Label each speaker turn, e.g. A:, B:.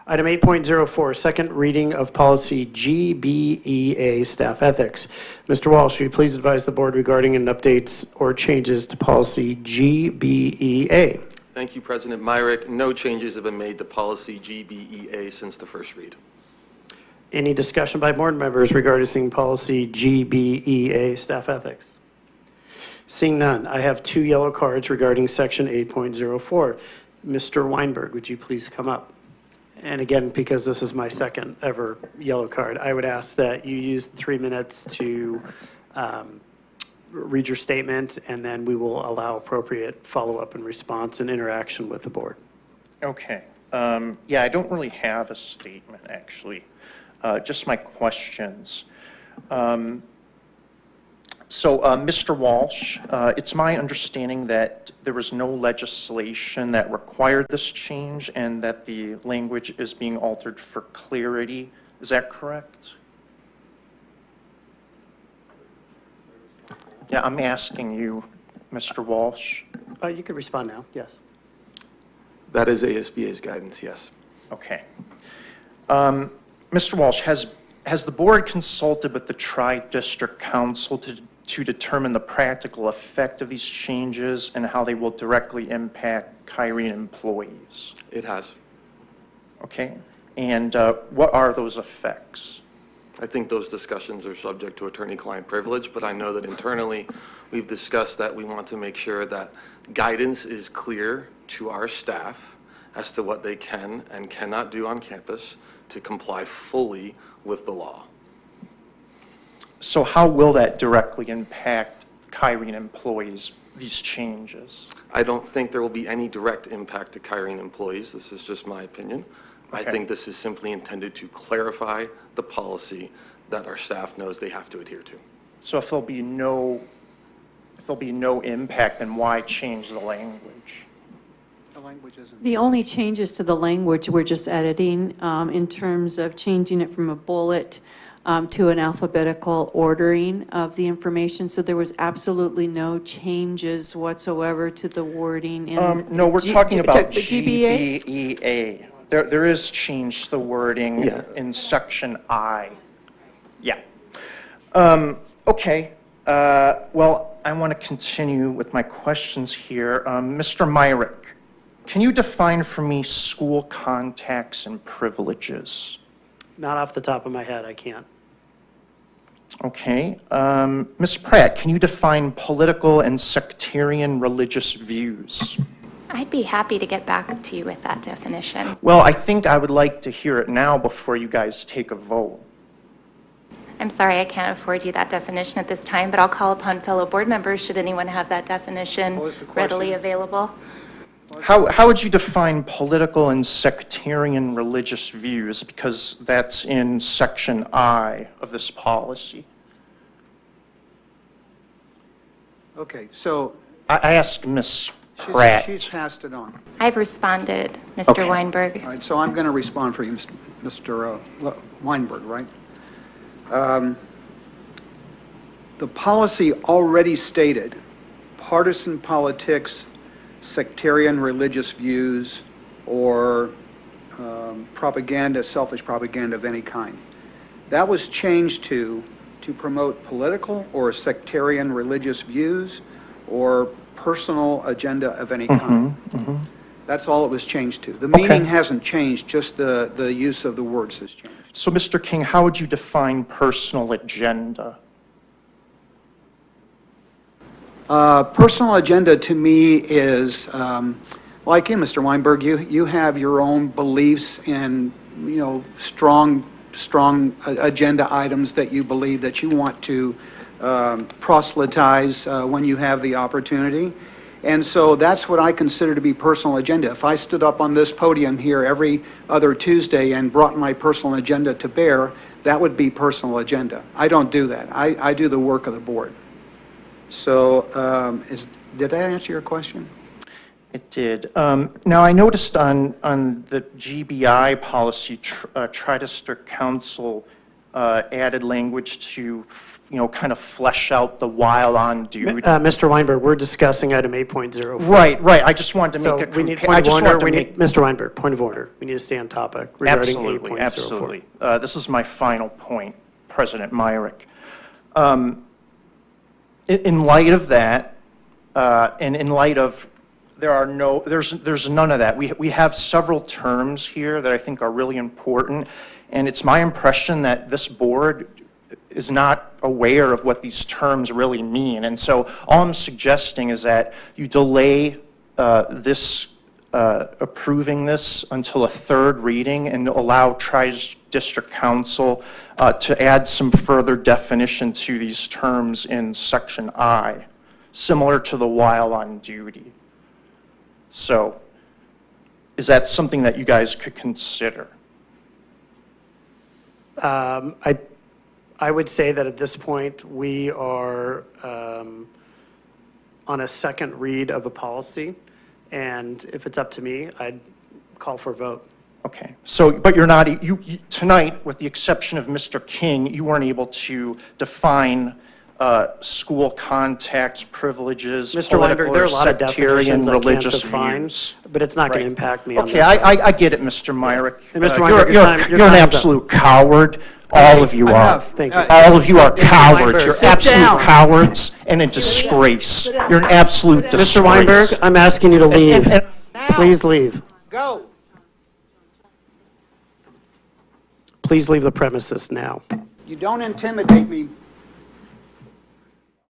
A: Item 8.04, second reading of policy GBEA, staff ethics. Mr. Walsh, will you please advise the board regarding any updates or changes to policy GBEA?
B: Thank you, President Myrick. No changes have been made to policy GBEA since the first read.
A: Any discussion by board members regarding policy GBEA, staff ethics? Seeing none, I have 2 yellow cards regarding section 8.04. Mr. Weinberg, would you please come up? And again, because this is my second ever yellow card, I would ask that you use 3 minutes to read your statement, and then we will allow appropriate follow-up and response and interaction with the board.
C: Okay. Yeah, I don't really have a statement, actually. Just my questions. Mr. Walsh, it's my understanding that there was no legislation that required this change and that the language is being altered for clarity. Is that correct? Yeah, I'm asking you, Mr. Walsh.
A: You could respond now, yes.
B: That is ASBA's guidance, yes.
C: Okay. Mr. Walsh, has the board consulted with the Tri-District Council to determine the practical effect of these changes and how they will directly impact Kyrene employees?
B: It has.
C: Okay. And what are those effects?
B: I think those discussions are subject to attorney-client privilege, but I know that internally we've discussed that we want to make sure that guidance is clear to our staff as to what they can and cannot do on campus to comply fully with the law.
C: So how will that directly impact Kyrene employees, these changes?
B: I don't think there will be any direct impact to Kyrene employees. This is just my opinion. Okay. I think this is simply intended to clarify the policy that our staff knows they have to adhere to.
C: So if there'll be no impact, then why change the language?
D: The only changes to the language we're just editing in terms of changing it from a bullet to an alphabetical ordering of the information. So there was absolutely no changes whatsoever to the wording. In
C: no, we're talking about GBEA. There is change to the wording in section I. Yeah. Okay. Well, I want to continue with my questions here. Mr. Myrick, can you define for me school contacts and privileges?
A: Not off the top of my head, I can't.
C: Okay. Ms. Pratt, can you define political and sectarian religious views?
E: I'd be happy to get back to you with that definition.
C: Well, I think I would like to hear it now before you guys take a vote.
E: I'm sorry I can't afford you that definition at this time, but I'll call upon fellow board members should anyone have that definition readily available.
C: How would you define political and sectarian religious views? Because that's in section I of this policy.
F: Okay, so
C: I asked Ms. Pratt.
F: She's passed it on.
E: I've responded, Mr.
C: Okay.
E: Weinberg.
F: All right, so I'm going to respond for you, Mr. Weinberg, right? The policy already stated partisan politics, sectarian religious views, or propaganda, selfish propaganda of any kind. That was changed to promote political or sectarian religious views or personal agenda of any kind. That's all it was changed to. The meaning hasn't changed, just the use of the words has changed.
C: So, Mr. King, how would you define personal agenda?
F: Personal agenda to me is, like you, Mr. Weinberg, you have your own beliefs and, strong agenda items that you believe that you want to proselytize when you have the opportunity. And so that's what I consider to be personal agenda. If I stood up on this podium here every other Tuesday and brought my personal agenda to bear, that would be personal agenda. I don't do that. I do the work of the board. So did that answer your question?
C: It did. Now, I noticed on the GBI policy, Tri-District Council added language to kind of flesh out the while on duty.
A: Mr. Weinberg, we're discussing item 8.04.
C: Right, I just wanted to
A: So
C: make a
A: we need
C: I
A: point of
C: just
A: order.
C: wanted to
A: We
C: make.
A: need, Mr. Weinberg, point of order. We need to stay on topic regarding 8.04.
C: Absolutely. This is my final point, President Myrick. In light of that, and in light of, there's none of that. We have several terms here that I think are really important, and it's my impression that this board is not aware of what these terms really mean. And so all I'm suggesting is that you delay approving this until a third reading and allow Tri-District Council to add some further definition to these terms in Section I, similar to the while on duty. So is that something that you guys could consider?
A: I would say that at this point, we are on a second read of a policy, and if it's up to me, I'd call for a vote.
C: Okay, so, but you're not, tonight, with the exception of Mr. King, you weren't able to define school contacts, privileges,
A: Mr. Weinberg,
C: political
A: there
C: or
A: are a lot of
C: sectarian
A: definitions I can't
C: religious
A: define,
C: views.
A: but it's not going to
C: Right.
A: impact me on
C: Okay,
A: this.
C: I get it, Mr. Myrick.
A: And Mr. Weinberg,
C: You're
A: your
C: you're an
A: time's up.
C: absolute coward. All of you are.
F: Enough.
A: Thank you.
C: All of you are
A: Mr.
C: cowards.
A: Weinberg,
C: You're
A: sit
C: absolute
A: down.
C: cowards and a disgrace. You're an absolute disgrace.
A: Mr. Weinberg, I'm asking you to leave.
C: and-
A: Please leave.
F: Go.
A: Please leave the premises now.
F: You don't intimidate me